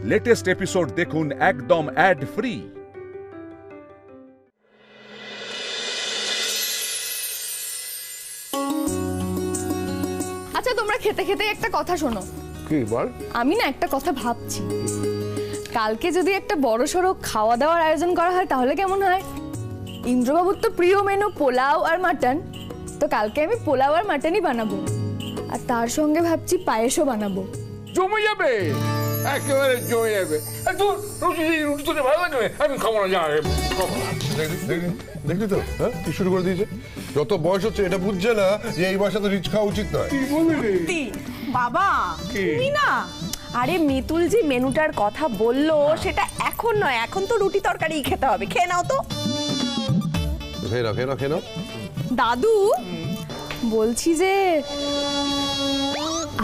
Latest episode দেখুন একদম add free. আচ্ছা, তোমরা খেতে খেতে একটা কথা শোনো। কি বল? আমি না একটা কথা ভাবছি, কালকে যদি একটা বড়সড় খাওয়া দাওয়ার আয়োজন করা হয় তাহলে কেমন হয়? ইন্দ্রবাবুর তো প্রিয় মেনু পোলাও আর মাটন, তো কালকে আমি পোলাও আর মাটনই বানাবো, আর তার সঙ্গে ভাবছি পায়েসও বানাবো। জমে যাবে, একেবারে জমে যাবে। রুটি তো ভালো লাগবে, আমি খাবো না, যা দেখলি তো, হ্যাঁ কি শুরু করে দিয়েছে। যত বয়স হচ্ছে এটা বুঝছে না যে এই বয়সে তো রিচ খাওয়া উচিত নয়। বাবা তুমি না, আরে মিতুল যে মেনুটার কথা বললো সেটা এখন নয়, এখন তো রুটি তরকারি খেতে হবে। খেয়ে নাও তো। খেয়ে নাও। দাদু, বলছি যে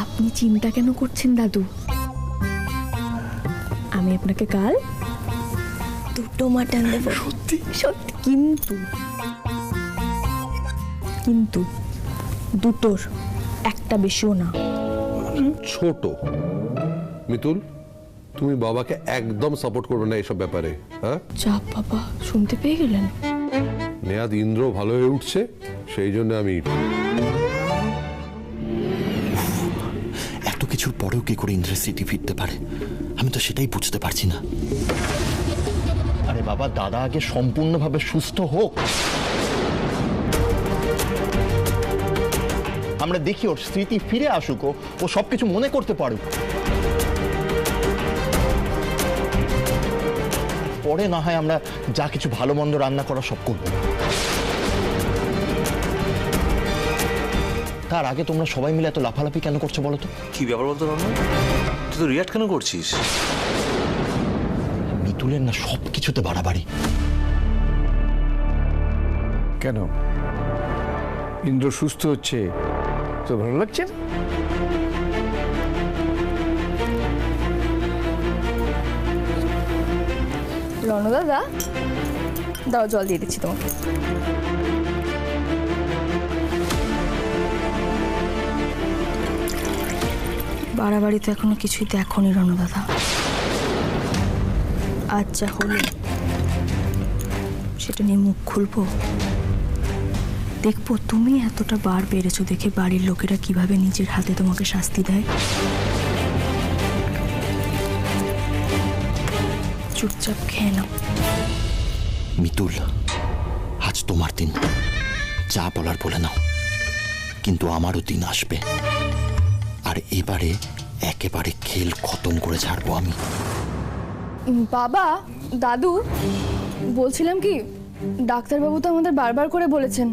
আপনি চিন্তা কেন করছেন দাদু? আমি আপনাকে কাল 2টো মাটন দেবো। সত্যি সত্যি, কিন্তু 2টোর একটা বেশিও না। ছোট মিতুল, তুমি বাবাকে একদম সাপোর্ট করবে না এসব ব্যাপারে। হ্যাঁ চাপ বাবা, শুনতে পেয়ে গেলেন? নেহাত ইন্দ্র ভালো হয়ে উঠছে, সেই জন্য আমি এত কিছুর পরেও কি করে ইন্দ্রের স্মৃতি ফিরতে পারে, আমি তো সেটাই বুঝতে পারছি না। আরে বাবা, দাদা আগে সম্পূর্ণভাবে সুস্থ হোক, আমরা দেখি ওর স্মৃতি ফিরে আসুক, ও সবকিছু মনে করতে পারুক, পরে না হয় আমরা যা কিছু ভালো মন্দ রান্না করা সব করবো। তার আগে তোমরা সবাই মিলে এত লাফালাফি কেন করছো বলো তো? কি ব্যাপার বলতো রমন, তুই তো রিয়াক্ট কেন করছিস? মিতুলের না সবকিছুতে বাড়াবাড়ি। কেন? ইন্দ্র সুস্থ হচ্ছে তো ভালো লাগছে না? রণ দাদা, দাও জল দিয়ে দিচ্ছি তোমাকে। বাড়াবাড়ি তো এখনো কিছুই দেখোনি রণ দাদা, আজ যা হলো সেটা নিয়ে মুখ খুলবো? দেখবো তুমি এতটা বার বেড়েছো দেখে বাড়ির লোকেরা কিভাবে নিজের হাতে তোমাকে শাস্তি দেয়। চুপচাপ খেয়ে নাও। মিতুল, আজ তোমার দিন, যা বলার বলে নাও, কিন্তু আমারও দিন আসবে, আর এবারে একেবারে খেল খতম করে ছাড়বো আমি। বাবা, দাদু, বলছিলাম কি, ডাক্তারবাবু তো আমাদের বারবার করে বলেছেন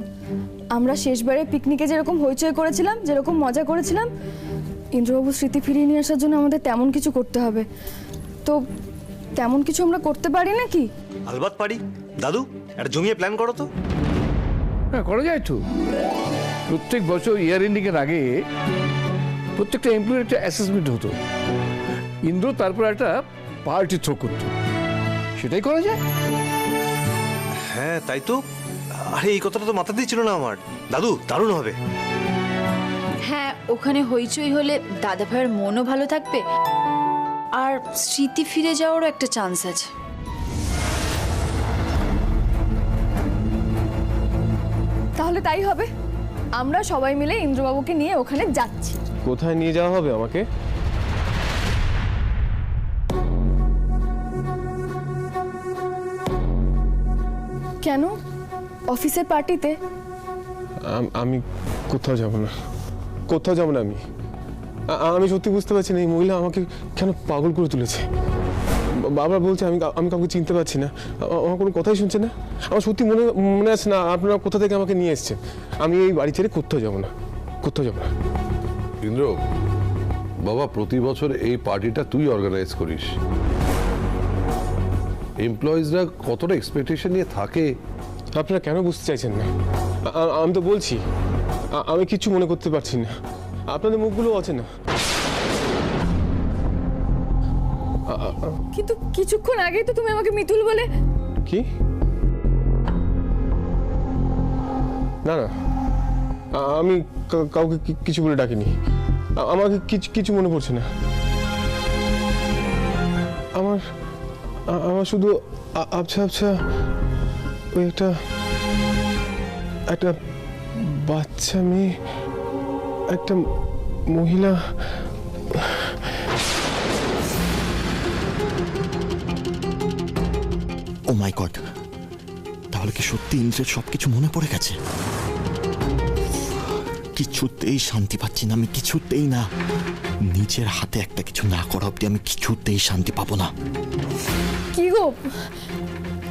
আমরা শেষবারে পিকনিকে যেরকম হইচই করেছিলাম, যেরকম মজা করেছিলাম, ইন্দ্রবাবুর স্মৃতি ফিরিয়ে নিয়ে আসার জন্য আমাদের তেমন কিছু করতে হবে। তো তেমন কিছু আমরা করতে পারি নাকি? আলবাত পারি দাদু, একটা জমিয়ে প্ল্যান করো তো। হ্যাঁ, করা যায় তো। প্রত্যেক বছর ইয়ার এন্ডিং এর আগে প্রত্যেকটা এমপ্লয়ের একটা অ্যাসেসমেন্ট হতো, ইন্দ্র তারপর একটা পার্টি থ্রো করতো, সেটাই করা যায়। হ্যাঁ তাই তো, আরে এই কথাটা তো মাথাতেই ছিল না আমার। দাদু, দারুণ হবে। হ্যাঁ, ওখানে হইচই হলে দাদা ভাইয়ের মনও ভালো থাকবে, আর স্মৃতি ফিরে যাওয়ারও একটা চান্স আছে। তাহলে তাই হবে, আমরা সবাই মিলে ইন্দ্রবাবুকে নিয়ে ওখানে যাচ্ছি। কোথায় নিয়ে যাওয়া হবে আমাকে? কেন? অফিসের পার্টিতে? আমি কোথাও যাব না, আমি সত্যি বুঝতে পারছি না এই মহিলা আমাকে কেন পাগল করে তুলেছে। বাবা বলছে আমি কাউকে চিনতে পারছি না, আমার কোনো কথাই শুনছে না। আমার সত্যি মনে আছে না আপনারা কোথা থেকে আমাকে নিয়ে এসেছেন। আমি এই বাড়ি ছেড়ে কোথাও যাব না। ইন্দ্র বাবা, প্রতি বছর এই পার্টিটা তুই অর্গানাইজ করিস, এমপ্লয়িজরা কতটা এক্সপেকটেশন নিয়ে থাকে। আপনারা কেন বুঝতে চাইছেন না? আমি তো বলছি আমি কিছু মনে করতে পারছি না, আপনাদের মুখগুলো আছে না। কিন্তু কিছুক্ষণ আগেই তো তুমি আমাকে মিতুল বলে। কি? না, আমি কাউকে কিছু বলে ডাকিনি, আমাকে কিছু মনে পড়ছে না। আমার আমার শুধু আবছা আবছা ওই একটা বাচ্চা মেয়ে, একটা মহিলা। ও মাই গড, তাহলে কি সত্যি ইন্দ্রের সবকিছু মনে পড়ে গেছে? কিছুতেই শান্তি পাচ্ছি না আমি, কিছুতেই না। নিজের হাতে একটা কিছু না করা অব্দি আমি কিছুতেই শান্তি পাবো না। কি গো,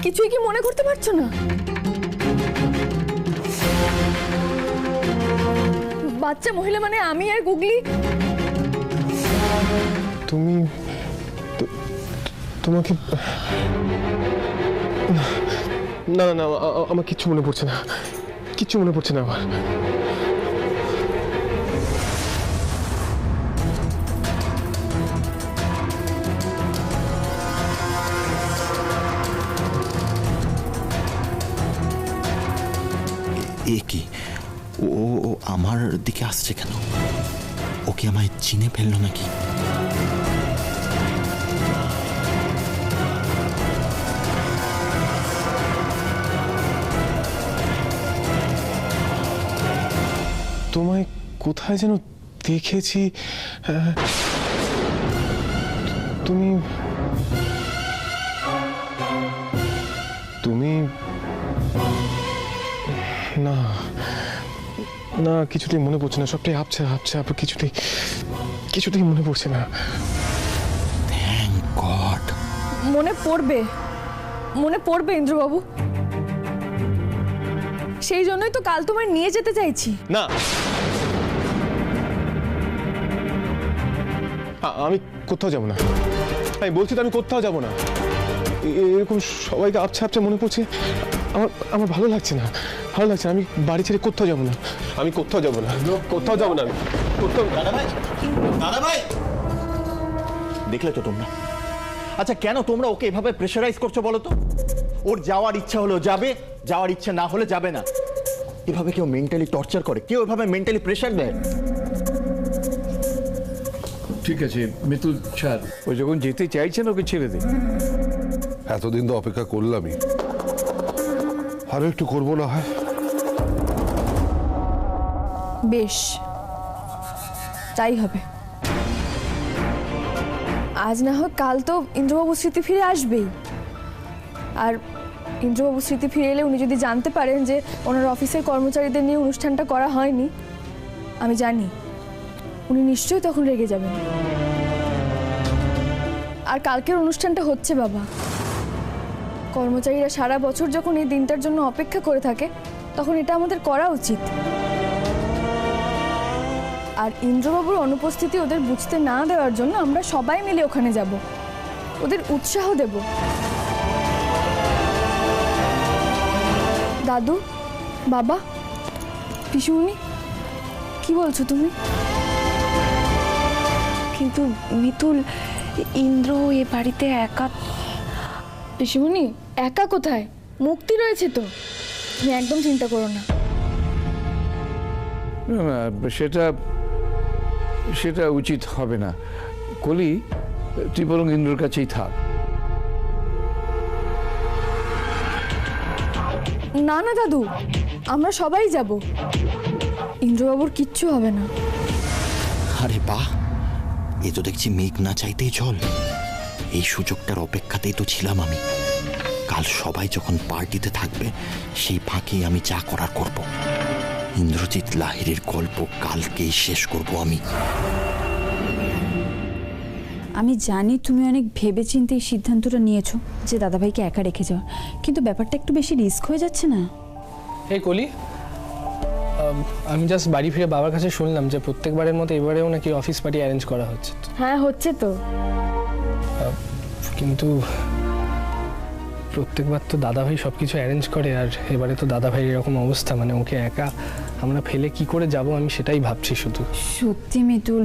কিছুই কি মনে করতে পারছো না? বাচ্চা মহিলা মানে আমি আর গুগলি। তুমি তোমাকে না না না, আমার কিচ্ছু মনে পড়ছে না, কিচ্ছু মনে পড়ছে না আমার। এ কি, ও আমার দিকে আসছে কেন? ও কি আমায় চিনে ফেললো নাকি? তোমায় কোথায় যেন দেখেছি। তুমি তুমি না না, কিছুতেই মনে পড়ছে না, সবটাই আবছা আবছা, কিছুতেই মনে পড়ছে না। Thank god. মনে পড়বে ইন্দ্রবাবু, সেই জন্যই তো কাল তোমায় নিয়ে যেতে চাইছি। না, আমি কোথাও যাব না, আমি বলছি তো আমি কোথাও যাব না। এরকম সবাইকে আবছা আবছা মনে পড়ছে, আমার ভালো লাগছে না, ভালো লাগছে না। আমি বাড়ি ছেড়ে কোথাও যাব না, আমি কোথাও যাব না, কোথাও যাব না, আমি কোথাও। দাদা ভাই, দেখলে তো তোমরা? আচ্ছা, কেন তোমরা ওকে এভাবে প্রেশারাইজ করছো বলো তো? ওর যাওয়ার ইচ্ছা হলো যাবে, যাওয়ার ইচ্ছা না হলে যাবে না। এভাবে কেউ মেন্টালি টর্চার করে, কেউ এভাবে মেন্টালি প্রেশার দেয়? ঠিক আছে মিতুল, ছাড়। ও যখন যেতে চাইছেন ওকে ছেড়ে দে। এতদিন তো অপেক্ষা করলামই, আরো একটু করবো না হয়? বেশ, তাই হবে। আজ না হয় কাল তো ইন্দ্রবাবু স্মৃতি ফিরে আসবেই। আর ইন্দ্রবাবু স্মৃতি ফিরে এলে উনি যদি জানতে পারেন যে ওনার অফিসের কর্মচারীদের নিয়ে অনুষ্ঠানটা করা হয়নি, আমি জানি উনি নিশ্চয়ই তখন রেগে যাবেন। আর কালকের অনুষ্ঠানটা হচ্ছে বাবা, কর্মচারীরা সারা বছর যখন এই দিনটার জন্য অপেক্ষা করে থাকে, তখন এটা আমাদের করা উচিত। আর ইন্দ্রবাবুর অনুপস্থিতি ওদের বুঝতে না দেওয়ার জন্য আমরা সবাই মিলে ওখানে যাব, ওদের উৎসাহ দেব। দাদু, বাবা, পিসুমনি, কি বলছো তুমি? কিন্তু মিতুল, ইন্দ্র এ বাড়িতে একা। পিসুমনি, একা কোথায়? মুক্তি রয়েছে তো, তুমি একদম চিন্তা করো না। না, সেটা উচিত হবে না। কলি, তুই বরং ইন্দ্রর কাছেই থাক। না না দাদু, আমরা সবাই যাব, ইন্দ্রবাবুর কিচ্ছু হবে না। আরে বাহ, এ তো দেখছি মেঘ না চাইতেই জল। এই সুযোগটার অপেক্ষাতেই তো ছিলাম আমি। কাল সবাই যখন পার্টিতে থাকবে, সেই ফাঁকে আমি যা করার করব। ইন্দ্রজিৎ লাহিড়ীর গল্প কালকেই শেষ করব আমি। আমি জানি তুমি অনেক ভেবেচিন্তে এই সিদ্ধান্তটা নিয়েছো যে দাদাভাইকে একা রেখে যাওয়া, কিন্তু ব্যাপারটা একটু বেশি রিস্ক হয়ে যাচ্ছে না? এই কলি, আমি জাস্ট বাড়ি ফিরে বাবার কাছে শুনলাম যে প্রত্যেকবারের মতো এবারেও নাকি অফিস পার্টি অ্যারেঞ্জ করা হচ্ছে। হ্যাঁ, হচ্ছে তো। কিন্তু প্রত্যেকবার তো দাদাভাই সব কিছু অ্যারেঞ্জ করে, আর এবারে তো দাদাভাই এরকম অবস্থা, মানে ওকে একা আমরা ফেলে কি করে যাব, আমি সেটাই ভাবছি শুধু। সত্যি মিতুল,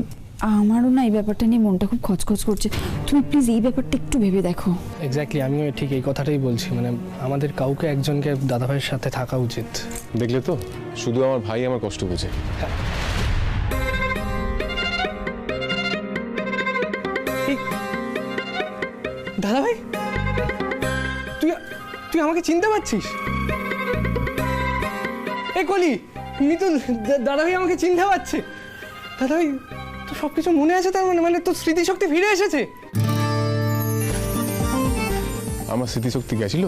আমারও না এই ব্যাপারটা নিয়ে মনটা খুব খচখচ করছে। তুমি প্লিজ এই ব্যাপারটা একটু ভেবে দেখো। এক্স্যাক্টলি, আমিও ঠিক এই কথাটাই বলছি, মানে আমাদের কাউকে একজনকে দাদাভাইয়ের সাথে থাকা উচিত। দেখলে তো, শুধু আমার ভাই আমার কষ্ট বোঝে। দাদা ভাই, তুই তুই আমাকে চিনতে পারছিস? এই কলি, মিতুল, দাদা ভাই আমাকে চিনতে পারছে। দাদা ভাই, তো সবকিছু মনে আছে তার মানে? মানে তোর স্মৃতিশক্তি ফিরে এসেছে? আমার স্মৃতিশক্তি গেছিল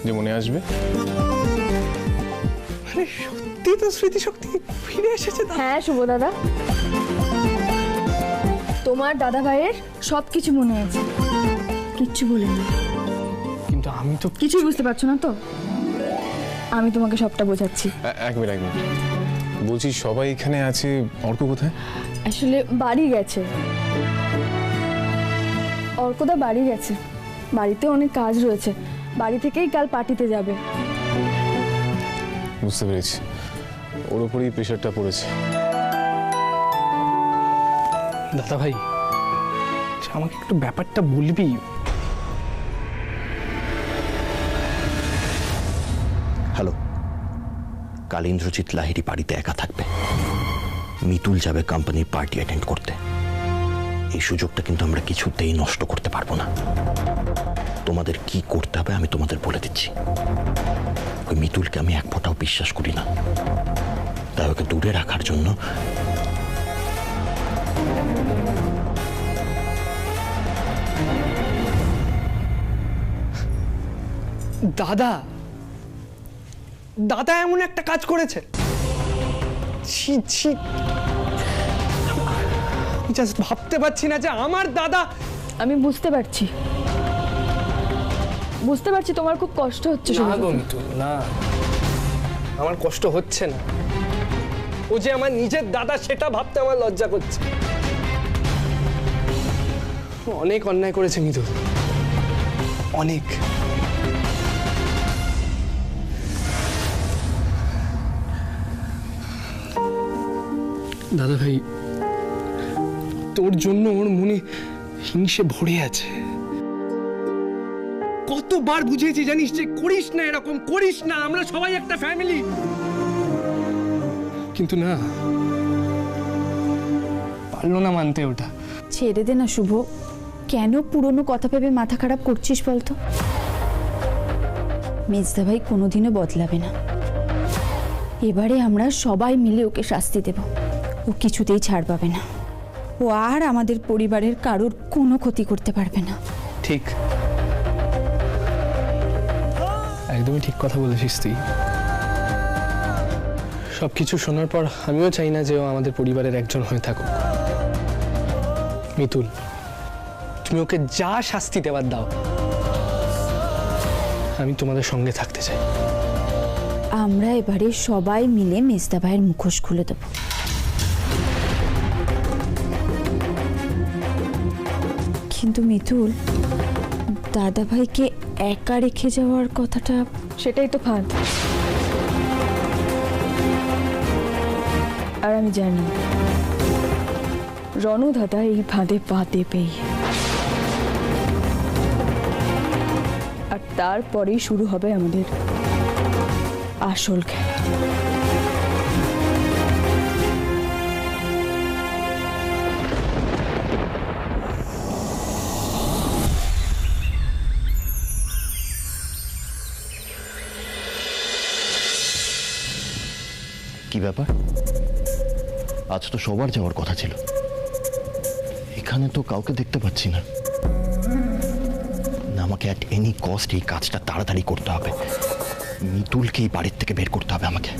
যে মনে আসবে? মানে সত্যি তো স্মৃতিশক্তি ফিরে এসেছে? হ্যাঁ শুভ দাদা, তোমার দাদা ভাইয়ের সব কিছু মনে আছে, কিচ্ছু বলিনি। কিন্তু আমি তো কিছুই বুঝতে পারছো না তো? আমি তোমাকে সবটা বোঝাচ্ছি। এক মিনিট বলছি, সবাই এখানে আছে, অর্ক কোথায়? আসলে বাড়ি গেছে, অর্কদা বাড়ি গেছে, বাড়িতে অনেক কাজ রয়েছে, বাড়ি থেকেই কাল পার্টিতে যাবে। বুঝতে পেরেছি, ওর উপরই প্রেশারটা পড়েছে। দাদা ভাই, আমাকে একটু ব্যাপারটা বলবি? হ্যালো, কাল ইন্দ্রজিৎ লাহিড়ী বাড়িতে একা থাকবে, মিতুল যাবে কোম্পানির পার্টি অ্যাটেন্ড করতে। এই সুযোগটা কিন্তু আমরা কিছুতেই নষ্ট করতে পারবো না। তোমাদের কি করতে হবে আমি তোমাদের বলে দিচ্ছি। ওই মিতুলকে আমি এক ফোঁটাও বিশ্বাস করি না, তাই ওকে দূরে রাখার জন্য দাদা দাদা এমন একটা কাজ করেছে? ছি ছি, জাস্ট ভাবতে পারছি না যে আমার দাদা। আমি বুঝতে পারছি, তোমার খুব কষ্ট হচ্ছে। না গো মিতুল, না, আমার কষ্ট হচ্ছে না। ও যে আমার নিজের দাদা সেটা ভাবতে আমার লজ্জা করছে। অনেক অন্যায় করেছে মিতুল, অনেক। দাদা ভাই, তোর জন্য ওর মনে হিংসে ভরে আছে। কতবার বুঝিয়েছি জানিস যে করিস না, এরকম করিস না, আমরা সবাই একটা ফ্যামিলি। কিন্তু না, পারলো না মানতে ওটা। ছেড়ে দে না শুভ, কেন পুরনো কথা ভেবে মাথা খারাপ করছিস বলতো? মেজদা ভাই কোনোদিনও বদলাবে না। এবারে আমরা সবাই মিলে ওকে শাস্তি দেব, ও কিছুতেই ছাড় পাবে না। ও আর আমাদের পরিবারের কারোর কোনো ক্ষতি করতে পারবে না। ঠিক, একদমই ঠিক কথা বলেছিস তুই। সবকিছু শোনার পর আমিও চাই না যে ও আমাদের পরিবারের একজন হয়ে থাকুক। মিতুল, তুমি ওকে যা শাস্তি দেওয়ার দাও, আমি তোমাদের সঙ্গে থাকতে চাই। আমরা এবারে সবাই মিলে মেজদা ভাইয়ের মুখোশ খুলে দেব। কিন্তু মিতুল, দাদা ভাইকে একা রেখে যাওয়ার কথাটা, সেটাই তো ফাঁদ। আর আমি জানি রণু দাদা এই ফাঁদে পা দেবেই, আর তারপরেই শুরু হবে আমাদের আসল খেলা। কি ব্যাপার? আজ তো সবার যাওয়ার কথা ছিল, এখানে তো কাউকে দেখতে পাচ্ছি না। আমাকে অ্যাট এনি কস্ট এই কাজটা তাড়াতাড়ি করতে হবে। মিতুলকে এই বাড়ির থেকে বের করতে হবে আমাকে।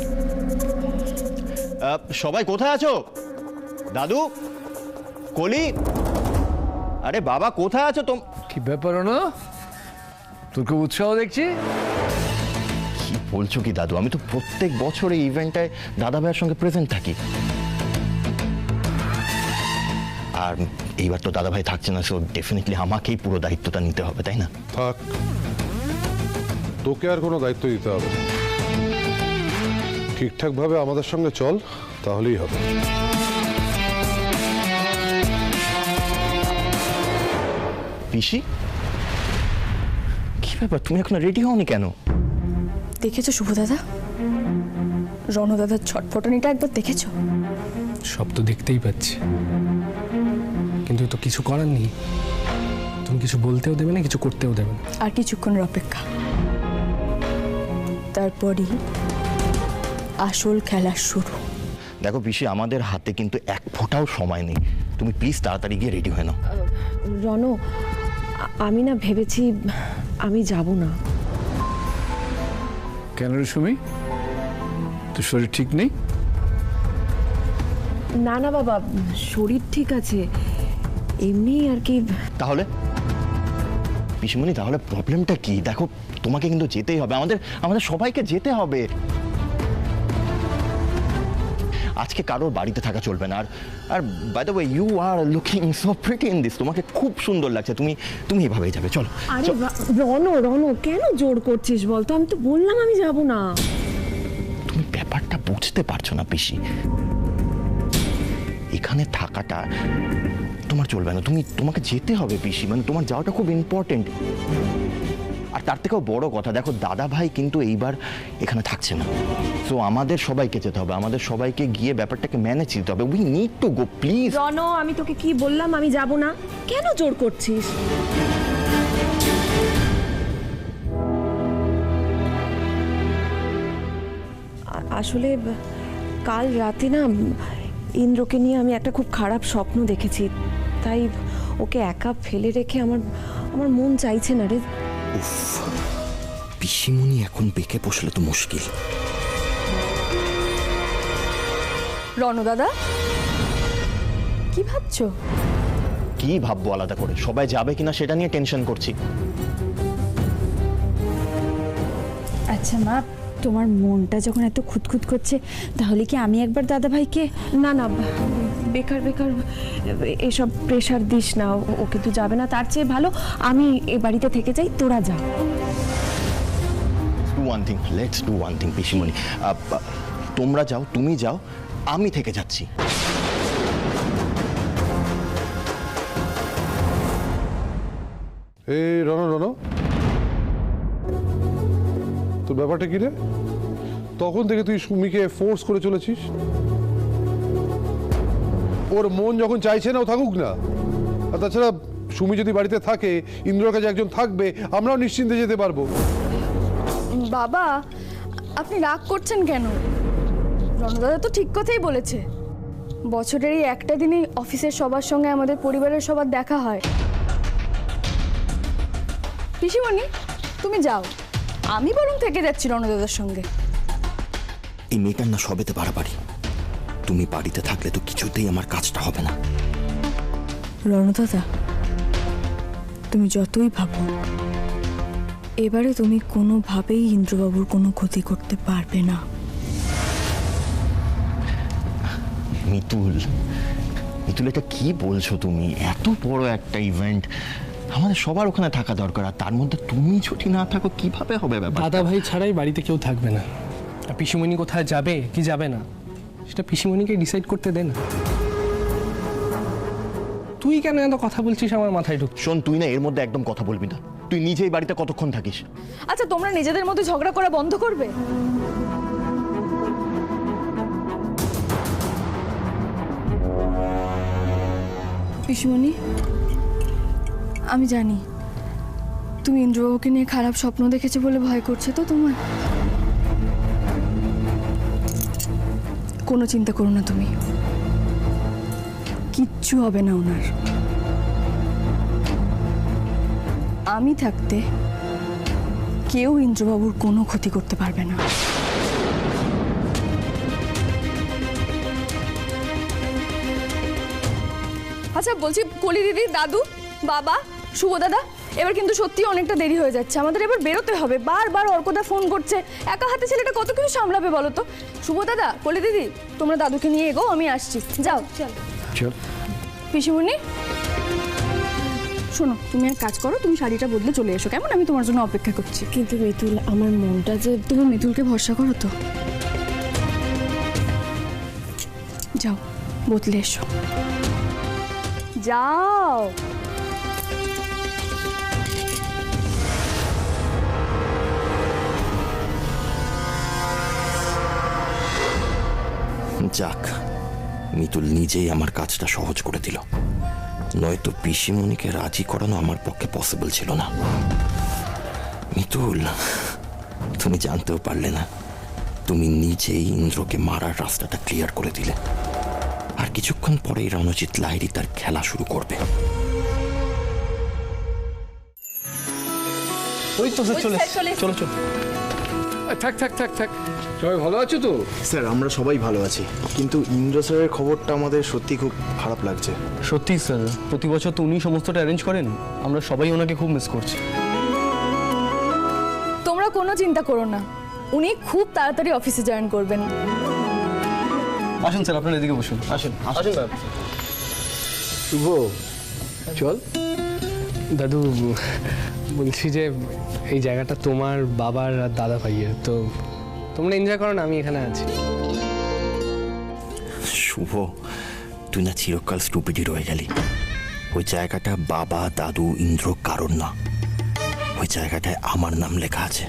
সবাই কোথায় আছো? দাদু, কলি, আরে বাবা কোথায় আছো? কি ব্যাপার না, তোর খুব উৎসাহ দেখছি। কি বলছো কি দাদু? আমি তো প্রত্যেক বছর এই ইভেন্টটায় দাদা ভাইয়ের সঙ্গে প্রেজেন্ট থাকি। আর এইবার তো দাদা ভাই থাকছে না, সো ডেফিনেটলি আমাকেই পুরো দায়িত্বটা নিতে হবে, তাই না? থাক, তোকে আর কোনো দায়িত্ব দিতে হবে না। ঠিকঠাক ভাবে আমাদের সঙ্গে চল, তাহলেই হবে। পিসি, কি ব্যাপার, তুমি এখন রেডি হওনি কেন? দেখেছো শুভ দাদা, রণু দাদার ছটফটানিটা একবার দেখেছো? সব তো দেখতেই পাচ্ছি, কিন্তু তো কিছু করার নেই। এখন কিছু বলতেও দেবে না, কিছু করতেও দেবে না। আর কিছুক্ষণের অপেক্ষা, তারপরই আসল খেলা শুরু। দেখো পিসি, আমাদের হাতে কিন্তু এক ফোঁটাও সময় নেই, তুমি প্লিজ তাড়াতাড়ি গিয়ে রেডি হয়ে নাও। রনো, আমি না ভেবেছি আমি যাব না। কেন রে সুমি, তোর শরীর ঠিক নেই? না না বাবা, শরীর ঠিক আছে, এমনি আর কি। তাহলে পিসিমণি, তাহলে প্রবলেমটা কি? দেখো, তোমাকে কিন্তু যেতেই হবে, আমাদের সবাইকে যেতে হবে। আজকে কারোর বাড়িতে থাকা চলবে না। আর by the way, you are looking so pretty in this, তোমাকে খুব সুন্দর লাগছে। তুমি এভাবেই যাবে, চলো। আরে রনো কেন জোর করছিস বলতো? আমি তো বললাম আমি যাব না। তুমি ব্যাপারটা বুঝতে পারছো না পিসি, এখানে থাকাটা তোমার চলবে না, তোমাকে যেতে হবে পিসি, মানে তোমার যাওয়াটা খুব ইম্পর্টেন্ট। আর তার থেকেও বড় কথা, দেখো দাদা ভাই কিন্তু এইবার এখানে থাকছে না, সো আমাদের সবাইকে যেতে হবে, আমাদের সবাইকে গিয়ে ব্যাপারটাকে ম্যানেজ করতে হবে। We need to go, please. Rono, আমি তোকে কি বললাম আমি যাব না, কেন জোর করছিস? আসলে কাল রাতে না ইন্দ্রকে নিয়ে আমি একটা খুব খারাপ স্বপ্ন দেখেছি, তাই ওকে একা ফেলে রেখে আমার মন চাইছে না রে। উফ, পিসিমণি এখন বেঁকে বসলে তো মুশকিল। রনো দাদা, কি ভাবছো? কি ভাববো আলাদা করে? সবাই যাবে কিনা সেটা নিয়ে টেনশন করছি। আচ্ছা মা, তোমার মনটা যখন এত খুঁতখুত করছে, তাহলে কি আমি একবার দাদা ভাইকে... না না, বেকার এসব প্রেশার দিস না, ও কিন্তু যাবে না। তার চেয়ে ভালো আমি এ বাড়িতে থেকে যাই, তোরা যা। লেটস ডু ওয়ান থিং পিসিমণি, তোমরা যাও, তুমি যাও, আমি থেকে যাচ্ছি। এই রনো, তোর ব্যাপারটা কি রে? তখন থেকে তুই সুমিকে ফোর্স করে চলেছিস। ওর মন যখন চাইছে না, ও থাকুক না। আর তাছাড়া সুমি যদি বাড়িতে থাকে, ইন্দ্রর কাছে একজন থাকবে, আমরাও নিশ্চিন্তে যেতে পারবো। বাবা, আপনি রাগ করছেন কেন? রণদাদা তো ঠিক কথাই বলেছে, বছরের এই একটা দিনেই অফিসের সবার সঙ্গে আমাদের পরিবারের সবার দেখা হয়। পিসিমণি, তুমি যাও, আমি বরং থেকে যাচ্ছি রণদাদার সঙ্গে। এই মেয়েটার না সবেতে বাড়াবাড়ি, তুমি বাড়িতে থাকলে তো কিছুতেই আমার কাজটা হবে না। রণদাদা, তুমি যতই ভাবো, এবারে তুমি কোনোভাবেই ইন্দ্রবাবুর কোনো ক্ষতি করতে পারবে না। মিতুল, এটা কি বলছো তুমি? এত বড় একটা ইভেন্ট, আমাদের সবার ওখানে থাকা দরকার, আর তার মধ্যে তুমি ছুটি না থাকো, কিভাবে হবে ব্যাপার? দাদা ভাই ছাড়াই বাড়িতে কেউ থাকবে না। আর পিসিমণি কোথায় যাবে কি যাবে না, সেটা পিসিমণিকে ডিসাইড করতে দে না। তুই কেন এত কথা বলছিস আমার মাথায় ঢুক? শোন, তুই না এর মধ্যে একদম কথা বলবি না। তুই নিজেই বাড়িতে কতক্ষণ থাকিস? আচ্ছা, তোমরা নিজেদের মধ্যে ঝগড়া করা বন্ধ করবে? পিসিমণি, আমি জানি তুমি ইন্দ্রবাবুকে নিয়ে খারাপ স্বপ্ন দেখেছো বলে ভয় করছে তো তোমার। কোনো চিন্তা করো না তুমি, কিচ্ছু হবে না ওনার। আমি থাকতে কেউ ইন্দ্রবাবুর কোনো ক্ষতি করতে পারবে না। আচ্ছা বলছি, কলি দিদি, দাদু, বাবা, শুভ দাদা, এবার কিন্তু সত্যি অনেকটা দেরি হয়ে যাচ্ছে, আমাদের এবার বেরোতে হবে। বারবার অর্কদা ফোন করছে, একা হাতে ছেলেটা কত কিছু সামলাবে বলো তো। শুভ দাদা, কলি দিদি, তোমরা দাদুকে নিয়ে এগো, আমি আসছি। যাও। চল। পিসিমণি, শোনো, তুমি এক কাজ করো, তুমি শাড়িটা বদলে চলে এসো, কেমন? আমি তোমার জন্য অপেক্ষা করছি। কিন্তু মিতুল, আমার মনটা যে... তুমি মিতুলকে ভরসা করো তো। যাও, বদলে এসো, যাও। যাক, মিতুল নিজেই আমার কাজটা সহজ করে দিল। নয়তো পিসিমণিকে রাজি করানো আমার পক্ষে পসিবল ছিল না। মিতুল, তুমি জানতেও পারলে না, তুমি নিজেই ইন্দ্রকে মারার রাস্তাটা ক্লিয়ার করে দিলে। আর কিছুক্ষণ পরেই রণজিৎ লাহিড়ী তার খেলা শুরু করবে। ওই তো স্যার চলে চলো চলো। থাক থাক থাক থাক, সবাই ভালো আছো তো? স্যার আমরা সবাই ভালো আছি, কিন্তু ইন্দ্র স্যারের খবরটা আমাদের সত্যি খুব খারাপ লাগছে। সত্যি স্যার, প্রতি বছর তো উনি সমস্তটা অ্যারেঞ্জ করেন, আমরা সবাই ওনাকে খুব মিস করছি। তোমরা কোনো চিন্তা করো না, উনি খুব তাড়াতাড়ি অফিসে জয়েন করবেন। আসুন স্যার, আপনার এদিকে বসুন। আসুন আসুন স্যার। শুভ, চল। দাদু, বলছি যে এই জায়গাটা তোমার বাবার আর দাদা ভাইয়ের, তো তোমরা এনজয় করো না, আমি এখানে আছি। শুভ, তুই না চিরকাল স্টুপিডই রয়ে গেলি। ওই জায়গাটা বাবা দাদু ইন্দ্র কারণ না, ওই জায়গাটায় আমার নাম লেখা আছে।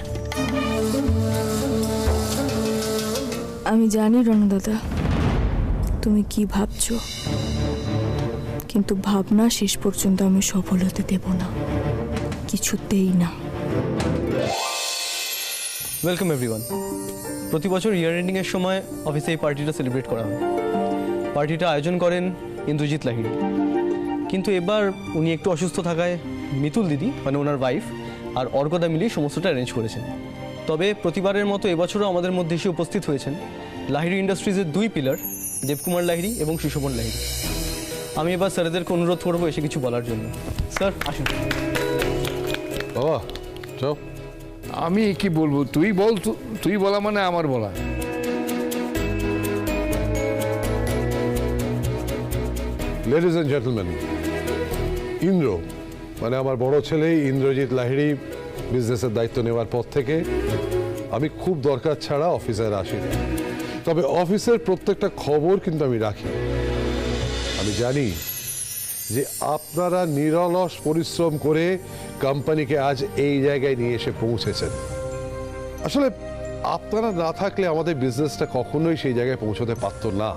আমি জানি রণদাদা তুমি কি ভাবছো, কিন্তু ভাবনা শেষ পর্যন্ত আমি সফল হতে দেব না, কিছুতেই না। Welcome everyone. প্রতি বছর ইয়ার এন্ডিংয়ের সময় অফিসে এই পার্টিটা সেলিব্রেট করা হয়। পার্টিটা আয়োজন করেন ইন্দ্রজিৎ লাহিড়ী, কিন্তু এবার উনি একটু অসুস্থ থাকায় মিতুল দিদি মানে ওনার ওয়াইফ আর অর্কদা মিলিয়ে সমস্তটা অ্যারেঞ্জ করেছেন। তবে প্রতিবারের মতো এবছরও আমাদের মধ্যে এসে উপস্থিত হয়েছেন লাহিড়ী ইন্ডাস্ট্রিজের দুই পিলার, দেবকুমার লাহিড়ী এবং সুশোভন লাহিড়ী। আমি এবার স্যারেদেরকে অনুরোধ করবো এসে কিছু বলার জন্য। স্যার আসুন। বাবা চল। আমি কি বলবো, তুই বল। তুই বলা মানে আমার বলা। লেডিজ এন্ড জেন্টলম্যান, ইন্দ্র মানে আমার বড় ছেলে ইন্দ্রজিৎ লাহিড়ী বিজনেসের দায়িত্ব নেওয়ার পর থেকে আমি খুব দরকার ছাড়া অফিসে আসি না। তবে অফিসের প্রত্যেকটা খবর কিন্তু আমি রাখি। আমি জানি যে আপনারা নিরলস পরিশ্রম করে কোম্পানিকে আজ এই জায়গায় নিয়ে এসে পৌঁছেছেন। আসলে আপনারা না থাকলে আমাদের বিজনেসটা কখনোই সেই জায়গায় পৌঁছতে পারত না।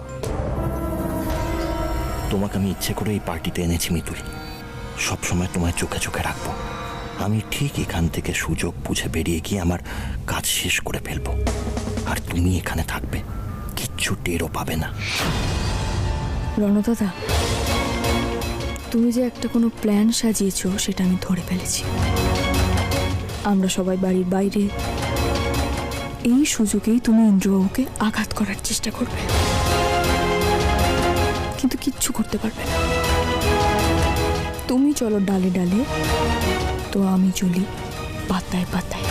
তোমাকে আমি ইচ্ছে করে এই পার্টিতে এনেছি মিতুল, সবসময় তোমায় চোখে চোখে রাখবো। আমি ঠিক এখান থেকে সুযোগ বুঝে বেরিয়ে গিয়ে আমার কাজ শেষ করে ফেলবো, আর তুমি এখানে থাকবে, কিচ্ছু টেরও পাবে না। রণদাদা, তুমি যে একটা কোনো প্ল্যান সাজিয়েছো সেটা আমি ধরে ফেলেছি। আমরা সবাই বাড়ির বাইরে, এই সুযোগেই তুমি ইন্দ্রবাবুকে আঘাত করার চেষ্টা করবে, কিন্তু কিচ্ছু করতে পারবে না। তুমি চলো ডালে ডালে, তো আমি চলি পাতায় পাতায়।